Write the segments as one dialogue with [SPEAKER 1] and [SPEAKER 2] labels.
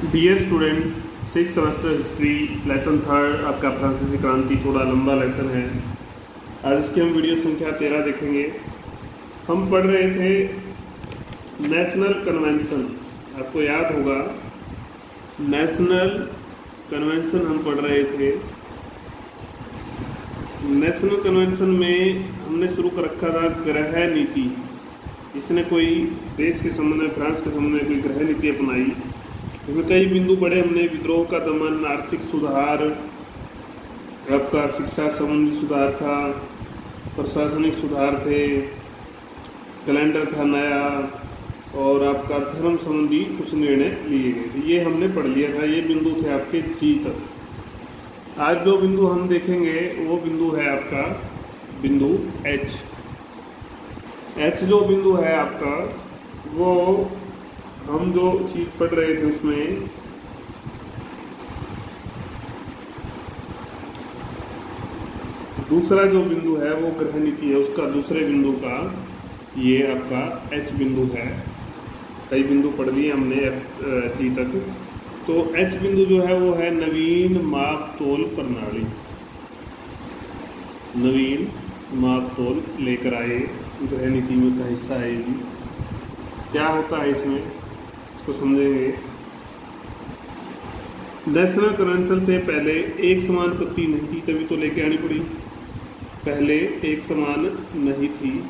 [SPEAKER 1] Dear student, 6 semester history lesson third आपका फ्रांसीसी क्रांति थोड़ा लंबा लेसन है। आज इसकी हम वीडियो संख्या 13 देखेंगे। हम पढ़ रहे थे नेशनल कन्वेंशन, आपको याद होगा नेशनल कन्वेंशन हम पढ़ रहे थे। नेशनल कन्वेंशन में हमने शुरू कर रखा था गृह नीति। इसने कोई देश के संबंध में, फ्रांस के संबंध में कोई गृह नीति अपनाई। इसमें कई बिंदु पढ़े हमने, विद्रोह का दमन, आर्थिक सुधार, आपका शिक्षा संबंधी सुधार था, प्रशासनिक सुधार थे, कैलेंडर था नया, और आपका धर्म संबंधी कुछ निर्णय लिए गए थे। ये हमने पढ़ लिया था। ये बिंदु थे आपके जी तक। आज जो बिंदु हम देखेंगे वो बिंदु है आपका बिंदु एच। एच जो बिंदु है आपका, वो हम जो चीज पढ़ रहे थे उसमें दूसरा जो बिंदु है वो गृह नीति है। उसका दूसरे बिंदु का ये आपका एच बिंदु है। कई बिंदु पढ़ लिए हमने जी तक। तो एच बिंदु जो है वो है नवीन माप तोल प्रणाली। नवीन माप तोल लेकर आए, गृह नीति में का हिस्सा है। ये क्या होता है इसमें, इसको समझेंगे। नेशनल कन्वेंशन से पहले एक समान पत्ती नहीं थी, तभी तो लेके आनी पड़ी। पहले एक समान नहीं थी।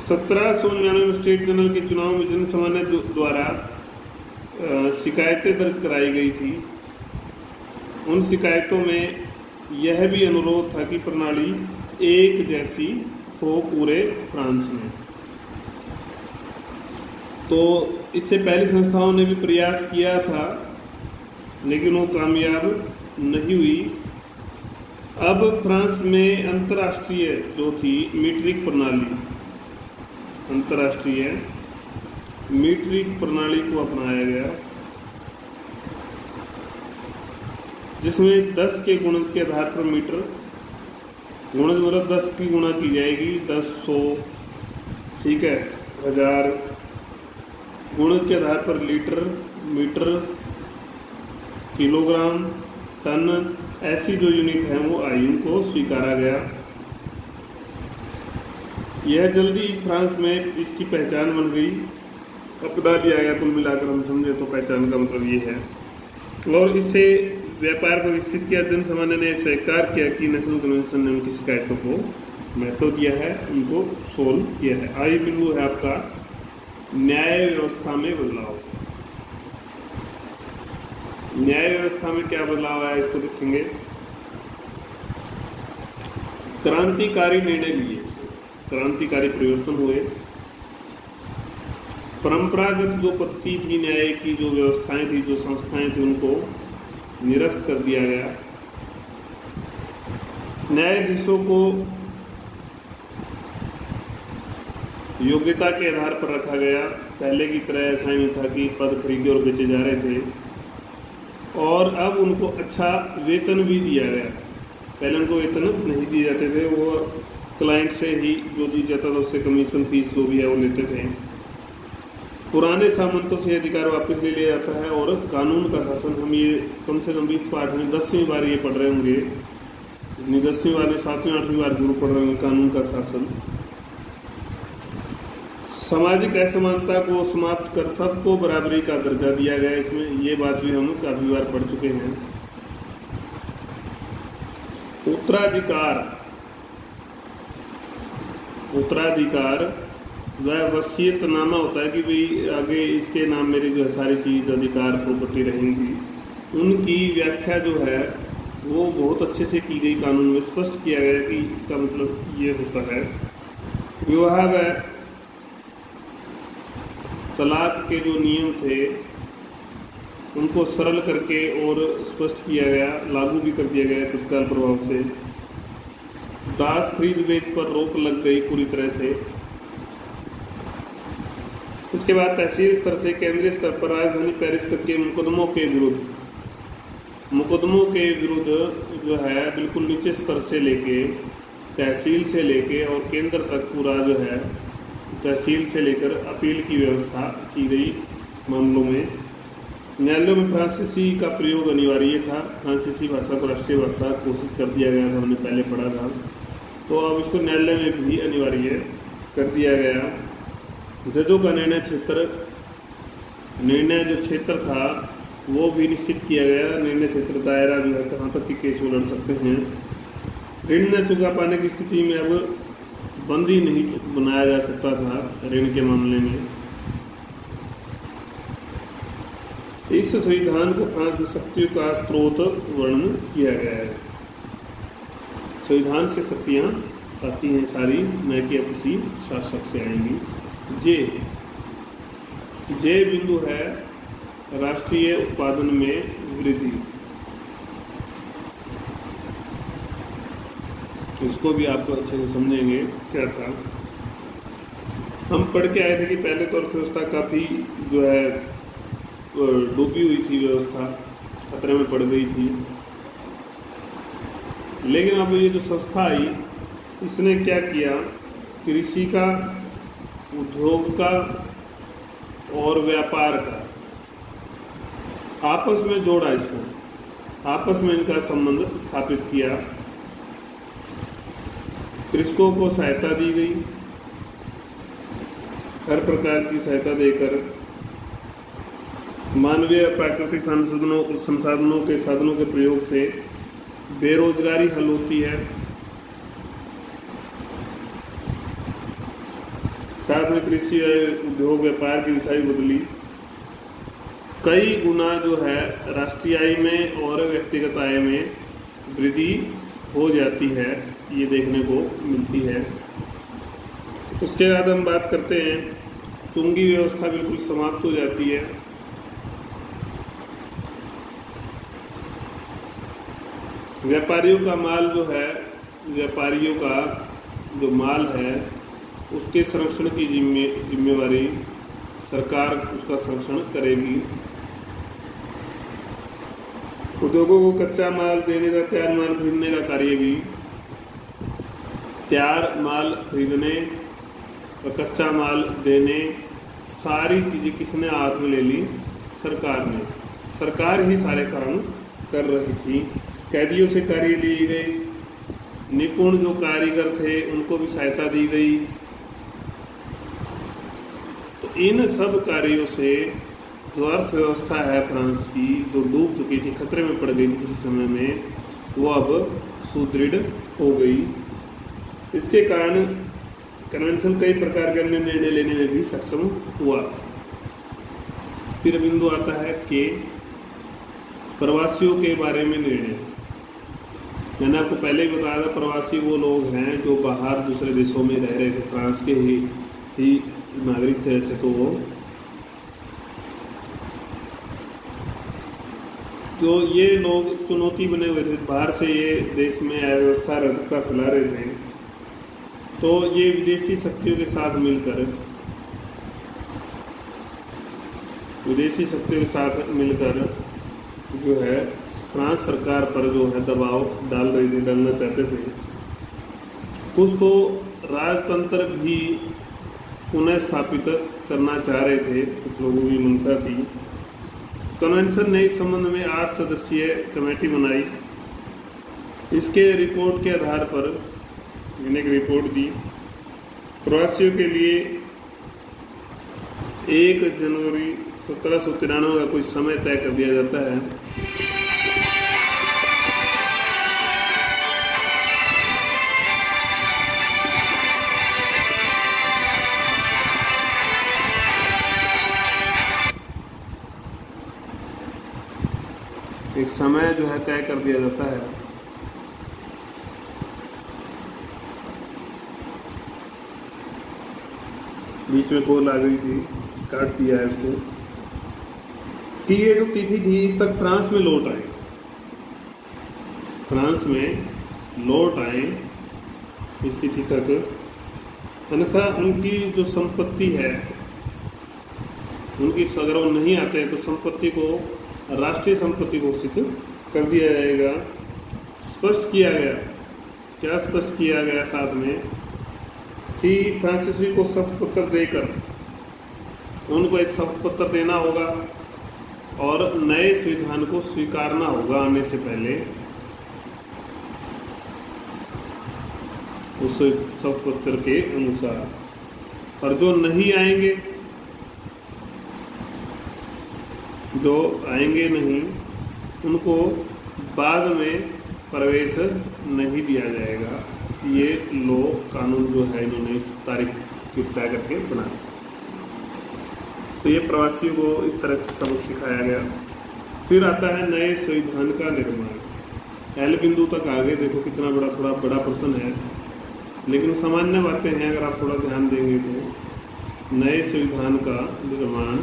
[SPEAKER 1] 1799 में स्टेट जनरल के चुनाव में जन सामान्य द्वारा शिकायतें दर्ज कराई गई थी। उन शिकायतों में यह भी अनुरोध था कि प्रणाली एक जैसी हो पूरे फ्रांस में। तो इससे पहली संस्थाओं ने भी प्रयास किया था, लेकिन वो कामयाब नहीं हुई। अब फ्रांस में अंतर्राष्ट्रीय जो थी मीट्रिक प्रणाली, अंतर्राष्ट्रीय मीट्रिक प्रणाली को अपनाया गया, जिसमें 10 के गुणज के आधार पर मीटर, गुणज मतलब 10 की गुणा की जाएगी, 10, 100, ठीक है, 1000, गुणज के आधार पर लीटर, मीटर, किलोग्राम, टन, ऐसी जो यूनिट है वो आई, उनको स्वीकारा गया। यह जल्दी फ्रांस में इसकी पहचान बन गई, अपना लिया गया। कुल मिलाकर हम समझे तो पहचान का मतलब ये है। और इससे व्यापार को विकसित किया। जन सामान्य ने स्वीकार किया कि नेशनल कन्वेंशन ने उनकी शिकायतों को महत्व दिया है, उनको सोल्व किया है। आई बिंदु है आपका न्याय व्यवस्था में बदलाव। न्याय व्यवस्था में क्या बदलाव आया, इसको देखेंगे। क्रांतिकारी निर्णय लिए, क्रांतिकारी परिवर्तन हुए। परंपरागत जो पद्धति थी न्याय की, जो व्यवस्थाएं थी, जो संस्थाएं थी, उनको निरस्त कर दिया गया। न्यायाधीशों को योग्यता के आधार पर रखा गया। पहले की तरह ऐसा नहीं था कि पद खरीदे और बेचे जा रहे थे। और अब उनको अच्छा वेतन भी दिया गया। पहले उनको वेतन नहीं दिए जाते थे, वो क्लाइंट से ही जो जीत जाता था उससे कमीशन फीस जो भी है वो लेते थे। पुराने सामंतों से अधिकार वापस ले लिया जाता है। और कानून का शासन, हम ये कम से कम 20 पाठ में 10वीं बार ये पढ़ रहे होंगे, 10वीं बार में 7वीं 8वीं बार जरूर पढ़ रहे होंगे। कानून का शासन, सामाजिक असमानता को समाप्त कर सबको बराबरी का दर्जा दिया गया। इसमें ये बात भी हम काफी बार पढ़ चुके हैं। उत्तराधिकार, उत्तराधिकार वह वसीयतनामा होता है कि भाई आगे इसके नाम मेरी जो है सारी चीज, अधिकार, प्रॉपर्टी रहेंगी। उनकी व्याख्या जो है वो बहुत अच्छे से की गई। कानून में स्पष्ट किया गया कि इसका मतलब ये होता है। विवाह व तलाक के जो नियम थे उनको सरल करके और स्पष्ट किया गया, लागू भी कर दिया गया तत्काल प्रभाव से। दास खरीद बेच पर रोक लग गई पूरी तरह से। उसके बाद तहसील स्तर से केंद्रीय स्तर पर राजधानी पेरिस तक के मुकदमों के विरुद्ध जो है बिल्कुल नीचे स्तर से लेके, तहसील से लेके और केंद्र तक पूरा जो है तहसील से लेकर अपील की व्यवस्था की गई मामलों में। न्यायालयों में फ्रांसीसी का प्रयोग अनिवार्य था। फ्रांसीसी भाषा को राष्ट्रीय भाषा घोषित कर दिया गया था, हमने पहले पढ़ा था। तो अब इसको न्यायालय में भी अनिवार्य कर दिया गया। जजों का निर्णय जो क्षेत्र था वो भी निश्चित किया गया। निर्णय क्षेत्र दायरा जो है कहाँ तक के केस वो लड़ सकते हैं। ऋण न चुका पाने की स्थिति में अब बंदी नहीं बनाया जा सकता था ऋण के मामले में। इस संविधान को फ्रांस में शक्तियों का स्रोत वर्णन किया गया है। संविधान से शक्तियाँ आती हैं सारी, न कि किसी शासक से आएंगी। जे बिंदु है राष्ट्रीय उत्पादन में वृद्धि। इसको भी आपको अच्छे से समझेंगे क्या था। हम पढ़ के आए थे कि पहले तो अर्थव्यवस्था काफ़ी जो है डूबी हुई थी, व्यवस्था खतरे में पड़ गई थी। लेकिन अब ये जो संस्था आई इसने क्या किया, कृषि का, उद्योग का और व्यापार का आपस में जोड़ा, इसको आपस में इनका संबंध स्थापित किया। कृषकों को सहायता दी गई, हर प्रकार की सहायता देकर मानवीय और प्राकृतिक संसाधनों के साधनों के प्रयोग से बेरोजगारी हल होती है। साथ में कृषि उद्योग व्यापार की दिशा भी बदली। कई गुना जो है राष्ट्रीय आय में और व्यक्तिगत आय में वृद्धि हो जाती है, ये देखने को मिलती है। उसके बाद हम बात करते हैं, चुंगी व्यवस्था बिल्कुल समाप्त हो जाती है। व्यापारियों का माल जो है, व्यापारियों का जो माल है उसके संरक्षण की जिम्मेवारी सरकार उसका संरक्षण करेगी। उद्योगों को कच्चा माल देने का, तैयार माल खरीदने का कार्य भी, तैयार माल खरीदने और कच्चा माल देने, सारी चीज़ें किसने हाथ में ले ली? सरकार ने। सरकार ही सारे काम कर रही थी। कैदियों से कार्य लिए गए, निपुण जो कारीगर थे उनको भी सहायता दी गई। तो इन सब कार्यों से जो अर्थव्यवस्था है फ्रांस की, जो डूब चुकी थी, खतरे में पड़ गई थी किसी समय में, वो अब सुदृढ़ हो गई। इसके कारण कन्वेंशन कई प्रकार के अन्य निर्णय लेने में भी सक्षम हुआ। फिर बिंदु आता है कि प्रवासियों के बारे में निर्णय। मैंने आपको पहले ही बताया था, प्रवासी वो लोग हैं जो बाहर दूसरे देशों में रह रहे थे, फ्रांस के ही नागरिक थे ऐसे। तो ये लोग चुनौती बने हुए थे, बाहर से ये देश में अव्यवस्था अराजकता फैला रहे थे। तो ये विदेशी शक्तियों के साथ मिलकर जो है फ्रांस सरकार पर जो है दबाव डालना चाहते थे। कुछ तो राजतंत्र भी पुनः स्थापित करना चाह रहे थे, कुछ लोगों की मंशा थी। कन्वेंशन ने इस संबंध में 8 सदस्यीय कमेटी बनाई। इसके रिपोर्ट के आधार पर मैंने एक रिपोर्ट दी। प्रवासियों के लिए 1 जनवरी 1793 का कोई समय तय कर दिया जाता है। एक समय जो है तय कर दिया जाता है। बीच में कॉल आ गई थी, काट दिया है इसको, कि ये जो तिथि थी इस तक फ्रांस में लौट आए इस तिथि तक। अन्यथा उनकी जो संपत्ति है, उनकी अगर वो नहीं आते हैं तो संपत्ति को राष्ट्रीय संपत्ति घोषित कर दिया जाएगा। स्पष्ट किया गया, क्या स्पष्ट किया गया साथ में, कि फ्रांसीसी को शपथ पत्र देकर उनको एक शपथ पत्र देना होगा और नए संविधान को स्वीकारना होगा आने से पहले। उस शपथ पत्र के अनुसार, और जो नहीं आएंगे, जो आएंगे नहीं, उनको बाद में प्रवेश नहीं दिया जाएगा। ये लो कानून जो है इन्होंने इस तारीख की तय करके बनाया। तो ये प्रवासियों को इस तरह से सबक सिखाया गया। फिर आता है नए संविधान का निर्माण। एल बिंदु तक आगे देखो कितना थोड़ा बड़ा प्रश्न है, लेकिन सामान्य बातें हैं। अगर आप थोड़ा ध्यान देंगे तो नए संविधान का निर्माण,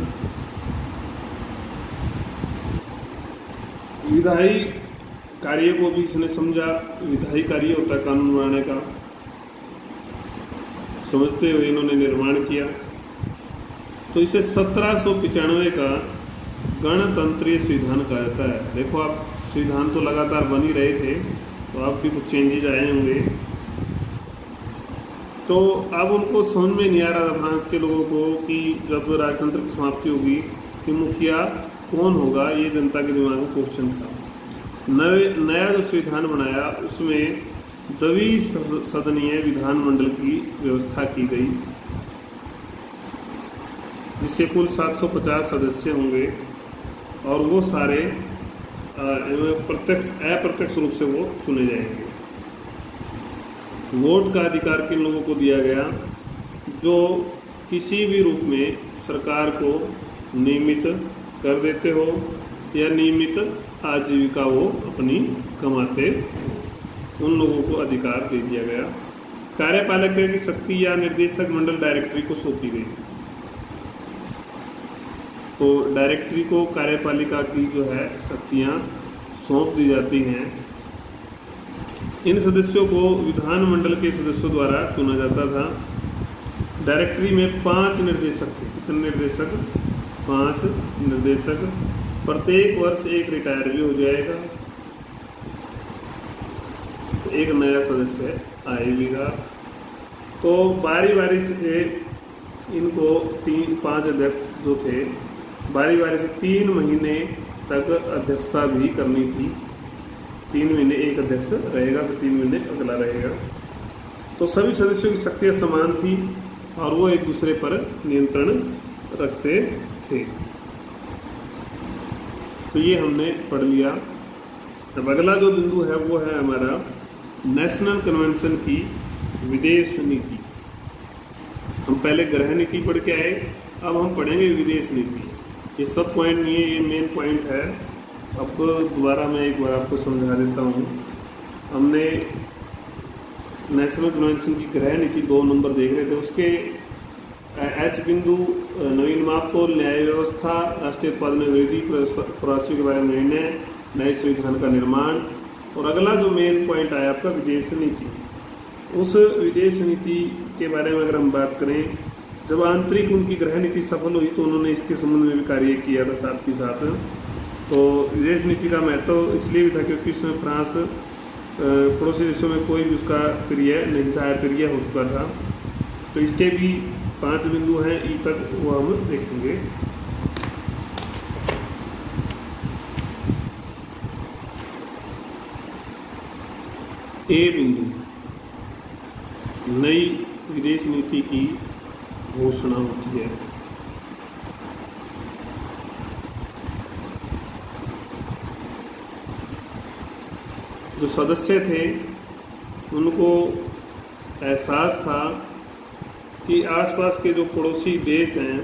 [SPEAKER 1] विधायी कार्य को भी इसने समझा। विधायी कार्य होता है कानून बनाने का, समझते हुए इन्होंने निर्माण किया। तो इसे 1795 का गणतंत्रीय संविधान कहा जाता है। देखो आप, संविधान तो लगातार बन ही रहे थे, तो अब भी कुछ चेंजेज आए होंगे। तो अब उनको समझ में नहीं आ रहा था फ्रांस के लोगों को कि जब राजतंत्र की समाप्ति होगी कि मुखिया कौन होगा, ये जनता के दिमाग में क्वेश्चन था। नया जो संविधान बनाया उसमें द्विसदनीय विधानमंडल की व्यवस्था की गई, जिससे कुल 750 सदस्य होंगे और वो सारे अप्रत्यक्ष रूप से वो चुने जाएंगे। वोट का अधिकार किन लोगों को दिया गया? जो किसी भी रूप में सरकार को नियमित कर देते हो या नियमित आजीविका वो अपनी कमाते, उन लोगों को अधिकार दे दिया गया। कार्यपालक की शक्ति या निर्देशक मंडल डायरेक्टरी को सौंपी गई। तो डायरेक्टरी को कार्यपालिका की जो है शक्तियाँ सौंप दी जाती हैं। इन सदस्यों को विधानमंडल के सदस्यों द्वारा चुना जाता था। डायरेक्टरी में 5 निर्देशक थे। कितने निर्देशक? 5 निर्देशक। प्रत्येक वर्ष एक रिटायर भी हो जाएगा, तो एक नया सदस्य आएगा। तो बारी बारी से इनको 5 अध्यक्ष जो थे, बारी बारी से 3 महीने तक अध्यक्षता भी करनी थी। 3 महीने एक अध्यक्ष रहेगा, फिर 3 महीने अगला रहेगा। तो सभी सदस्यों की शक्तियाँ समान थी और वो एक दूसरे पर नियंत्रण रखते थे। तो ये हमने पढ़ लिया। अब अगला जो बिंदु है वो है हमारा नेशनल कन्वेंशन की विदेश नीति। हम पहले गृह नीति पढ़ के आए, अब हम पढ़ेंगे विदेश नीति। ये सब पॉइंट नहीं है, ये मेन पॉइंट है। अब दोबारा मैं एक बार आपको समझा देता हूँ। हमने नेशनल कन्वेंशन की गृह नीति 2 नंबर देख रहे थे। उसके एच बिंदु नवीन मापतोल, न्याय व्यवस्था, राष्ट्रीय उत्पादन वृद्धि, प्रवासियों के बारे में निर्णय, नए संविधान का निर्माण, और अगला जो मेन पॉइंट आया आपका विदेश नीति। उस विदेश नीति के बारे में अगर हम बात करें, जब आंतरिक उनकी गृह नीति सफल हुई तो उन्होंने इसके संबंध में भी कार्य किया था साथ के साथ। तो विदेश नीति का महत्व इसलिए भी था क्योंकि इसमें फ्रांस पड़ोसी देशों में कोई भी उसका प्रिय नहीं था, अप्रिय हो चुका था। तो इसके भी 5 बिंदु हैं, ई तक वो हम देखेंगे। ए बिंदु, नई विदेश नीति की घोषणा होती है। जो सदस्य थे उनको एहसास था कि आसपास के जो पड़ोसी देश हैं,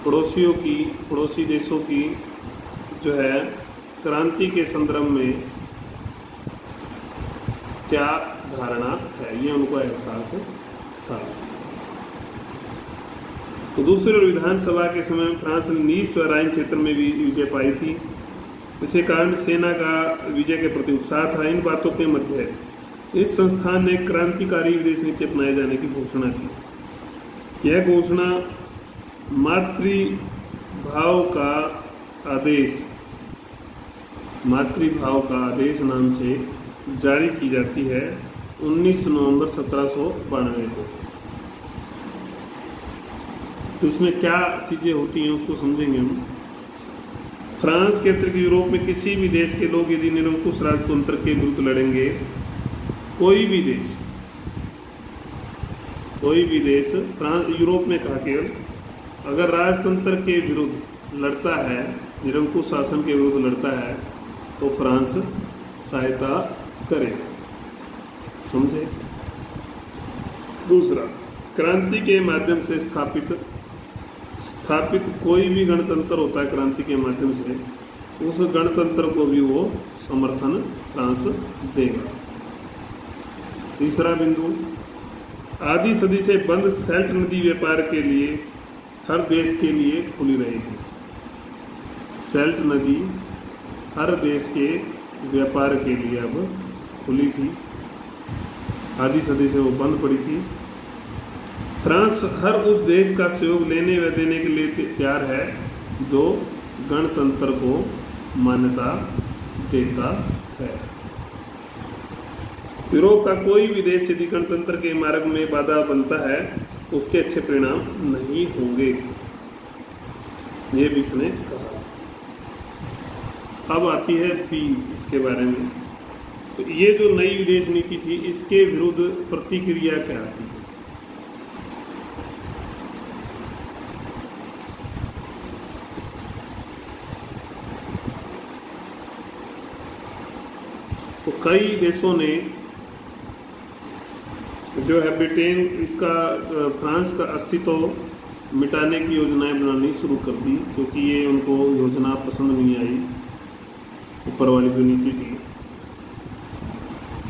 [SPEAKER 1] पड़ोसी देशों की जो है क्रांति के संदर्भ में क्या धारणा है, ये उनको एहसास था। तो दूसरे विधानसभा के समय फ्रांस ने नीस व राइन क्षेत्र में भी विजय पाई थी। इसी कारण सेना का विजय के प्रति उत्साह था। इन बातों के मध्य इस संस्थान ने क्रांतिकारी विदेश नीति अपनाए जाने की घोषणा की। यह घोषणा मातृभाव का आदेश नाम से जारी की जाती है। 19 नवंबर 1792 को। तो इसमें क्या चीज़ें होती हैं उसको समझेंगे हम। फ्रांस के अतिरिक्त यूरोप में किसी भी देश के लोग यदि निरंकुश राजतंत्र के विरुद्ध लड़ेंगे, कोई भी देश फ्रांस यूरोप में कहा केवल, अगर राजतंत्र के विरुद्ध लड़ता है, निरंकुश शासन के विरुद्ध लड़ता है, तो फ्रांस सहायता करेगा। समझे। दूसरा, क्रांति के माध्यम से स्थापित कोई भी गणतंत्र होता है, क्रांति के माध्यम से उस गणतंत्र को भी वो समर्थन फ्रांस देगा। तीसरा बिंदु, आधी सदी से बंद सेल्ट नदी व्यापार के लिए हर देश के लिए खुली रहेगी। सेल्ट नदी हर देश के व्यापार के लिए अब खुली थी, आधी सदी से वो बंद पड़ी थी। फ्रांस हर उस देश का सहयोग लेने व देने के लिए तैयार है जो गणतंत्र को मान्यता देता है। यूरोप का कोई भी देश यदि गणतंत्र के मार्ग में बाधा बनता है तो उसके अच्छे परिणाम नहीं होंगे, ये भी इसने कहा। अब आती है बी इसके बारे में। तो ये जो नई विदेश नीति थी, इसके विरुद्ध प्रतिक्रिया क्या आती है। तो कई देशों ने जो है ब्रिटेन, इसका फ्रांस का अस्तित्व मिटाने की योजनाएं बनानी शुरू कर दी, क्योंकि ये उनको योजना पसंद नहीं आई, ऊपर वाली जो नीति थी।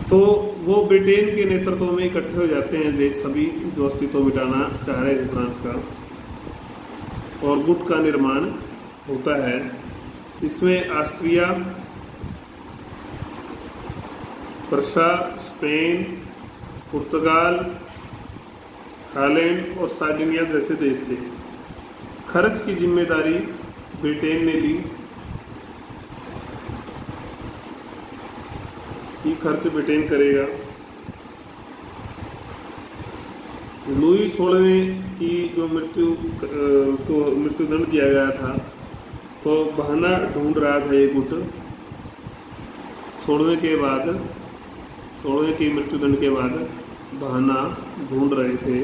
[SPEAKER 1] तो वो ब्रिटेन के नेतृत्व में इकट्ठे हो जाते हैं देश सभी जो अस्तित्व मिटाना चाह रहे थे फ्रांस का, और गुट का निर्माण होता है। इसमें ऑस्ट्रिया, प्रशा, स्पेन, पुर्तगाल, हालैंड और सार्डिनिया जैसे देश थे। खर्च की जिम्मेदारी ब्रिटेन ने ली, कि खर्च ब्रिटेन करेगा। लुई 16वें की जो उसको मृत्युदंड दिया गया था, तो बहाना ढूंढ रहा था ये गुट 16वें की मृत्युदंड के बाद बहाना ढूंढ रहे थे।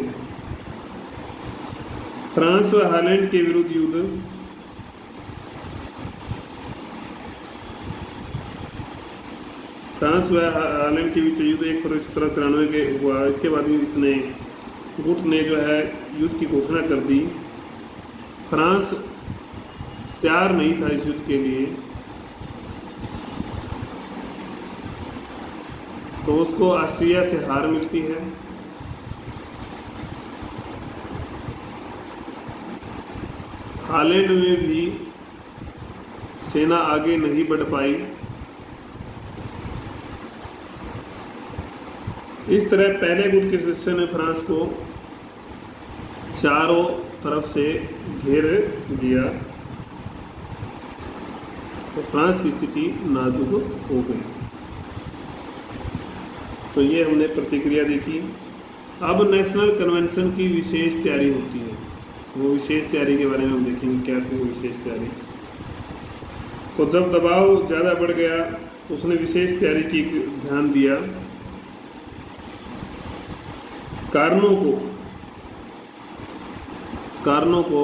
[SPEAKER 1] फ्रांस व हालैंड के विरुद्ध युद्ध, फ्रांस व हालैंड के बीच युद्ध 1 फरवरी 1793 के हुआ। इसके बाद इसने गुट ने जो है युद्ध की घोषणा कर दी। फ्रांस तैयार नहीं था इस युद्ध के लिए, तो उसको ऑस्ट्रिया से हार मिलती है। हालैंड में भी सेना आगे नहीं बढ़ पाई। इस तरह पहले गुट के सदस्य ने फ्रांस को चारों तरफ से घेर दिया, तो फ्रांस की स्थिति नाजुक हो गई। तो ये हमने प्रतिक्रिया देखी। अब नेशनल कन्वेंशन की विशेष तैयारी होती है, वो विशेष तैयारी के बारे में हम देखेंगे क्या थी वो विशेष तैयारी। तो जब दबाव ज़्यादा बढ़ गया तो उसने विशेष तैयारी की ध्यान दिया। कारणों को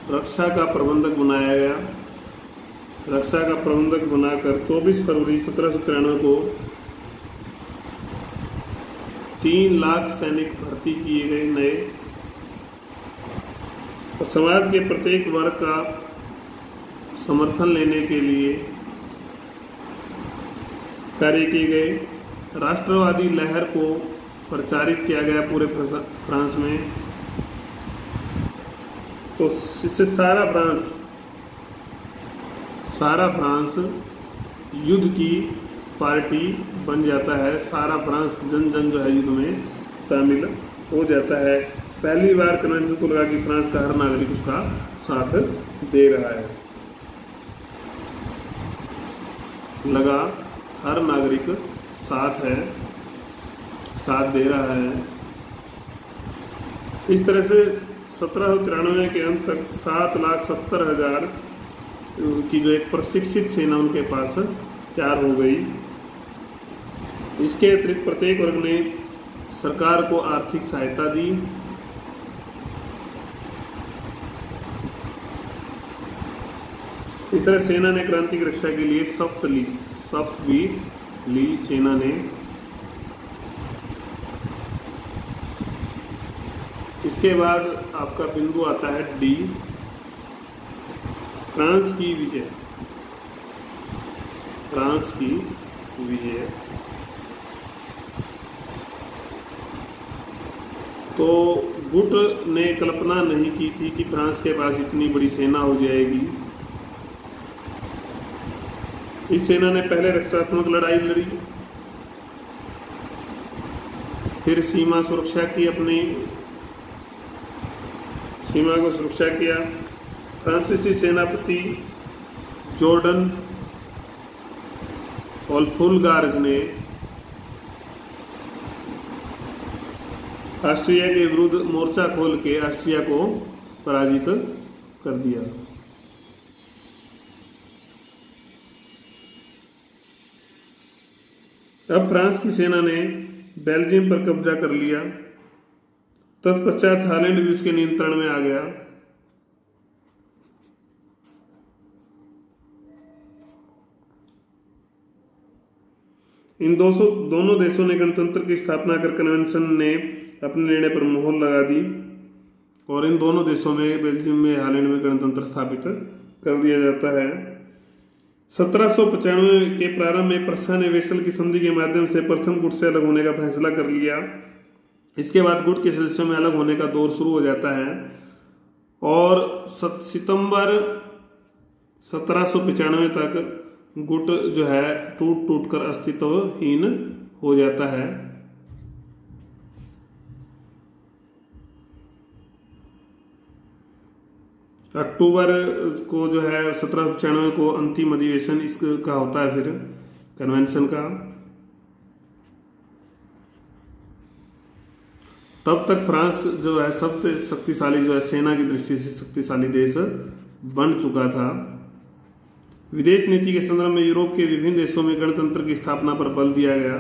[SPEAKER 1] रक्षा का प्रबंधक बनाया गया। रक्षा का प्रबंधक बनाकर 24 फरवरी 1793 को 3 लाख सैनिक भर्ती किए गए नए, और समाज के प्रत्येक वर्ग का समर्थन लेने के लिए कार्य किए गए। राष्ट्रवादी लहर को प्रचारित किया गया पूरे फ्रांस में। तो इससे सारा फ्रांस युद्ध की पार्टी बन जाता है। सारा फ्रांस जन जो है युद्ध में शामिल हो जाता है। पहली बार कन्वेंशन को लगा कि फ्रांस का हर नागरिक उसका साथ दे रहा है। लगा हर नागरिक साथ है, साथ दे रहा है। इस तरह से 1793 के अंत तक 7,70,000 की जो एक प्रशिक्षित सेना उनके पास तैयार हो गई। इसके अतिरिक्त प्रत्येक वर्ग ने सरकार को आर्थिक सहायता दी। इस तरह सेना ने क्रांति की रक्षा के लिए शपथ भी ली सेना ने। इसके बाद आपका बिंदु आता है डी, फ्रांस की विजय। फ्रांस की विजय तो गुट ने कल्पना नहीं की थी कि फ्रांस के पास इतनी बड़ी सेना हो जाएगी। इस सेना ने पहले रक्षात्मक लड़ाई लड़ी, फिर सीमा सुरक्षा की, अपनी सीमा को सुरक्षा किया। फ्रांसीसी सेनापति जॉर्डन और फुलगार्ज ने ऑस्ट्रिया के विरुद्ध मोर्चा खोल के ऑस्ट्रिया को पराजित कर दिया। अब फ्रांस की सेना ने बेल्जियम पर कब्जा कर लिया। तत्पश्चात हालैंड भी उसके नियंत्रण में आ गया। इन दोनों देशों ने गणतंत्र की स्थापना कर कन्वेंशन ने अपने निर्णय पर मोहर लगा दी और इन दोनों देशों में, बेल्जियम में, हालैंड में गणतंत्र स्थापित कर दिया जाता है। 1795 के प्रारंभ में प्रशा ने वेसल की संधि के माध्यम से प्रथम गुट से अलग होने का फैसला कर लिया। इसके बाद गुट के सदस्यों में अलग होने का दौर शुरू हो जाता है और सितंबर 1795 तक गुट जो है टूट कर अस्तित्वहीन हो जाता है। अक्टूबर को जो है 1795 को अंतिम अधिवेशन इसका होता है, फिर कन्वेंशन का। तब तक फ्रांस जो है सबसे शक्तिशाली, जो है सेना की दृष्टि से शक्तिशाली देश बन चुका था। विदेश नीति के संदर्भ में यूरोप के विभिन्न देशों में गणतंत्र की स्थापना पर बल दिया गया।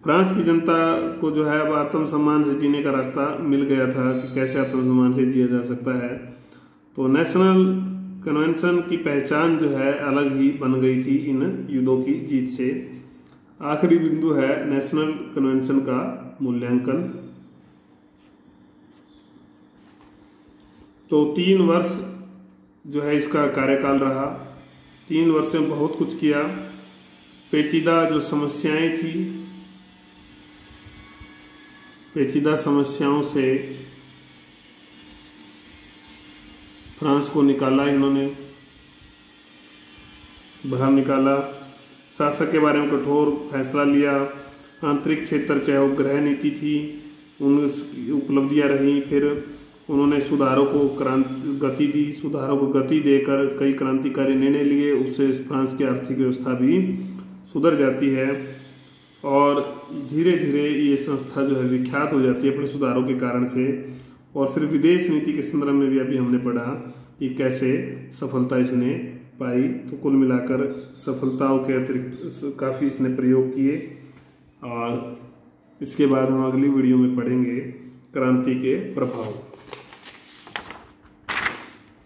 [SPEAKER 1] फ्रांस की जनता को जो है अब आत्मसम्मान से जीने का रास्ता मिल गया था कि कैसे आत्मसम्मान से जिया जा सकता है। तो नेशनल कन्वेंशन की पहचान जो है अलग ही बन गई थी इन युद्धों की जीत से। आखिरी बिंदु है नेशनल कन्वेंशन का मूल्यांकन। तो 3 वर्ष जो है इसका कार्यकाल रहा। 3 वर्ष में बहुत कुछ किया। पेचीदा जो समस्याएं थी, पेचीदा समस्याओं से फ्रांस को निकाला, इन्होंने बाहर निकाला। शासक के बारे में कठोर फैसला लिया। आंतरिक क्षेत्र चाहे उपग्रह नीति थी, उनकी उपलब्धियां रही। फिर उन्होंने सुधारों को गति दी। सुधारों को गति देकर कई क्रांतिकारी निर्णय लिए, उससे फ्रांस की आर्थिक व्यवस्था भी सुधर जाती है और धीरे धीरे ये संस्था जो है विख्यात हो जाती है अपने सुधारों के कारण से। और फिर विदेश नीति के संदर्भ में भी अभी हमने पढ़ा कि कैसे सफलता इसने पाई। तो कुल मिलाकर सफलताओं के अतिरिक्त काफ़ी इसने प्रयोग किए और इसके बाद हम अगली वीडियो में पढ़ेंगे क्रांति के प्रभाव।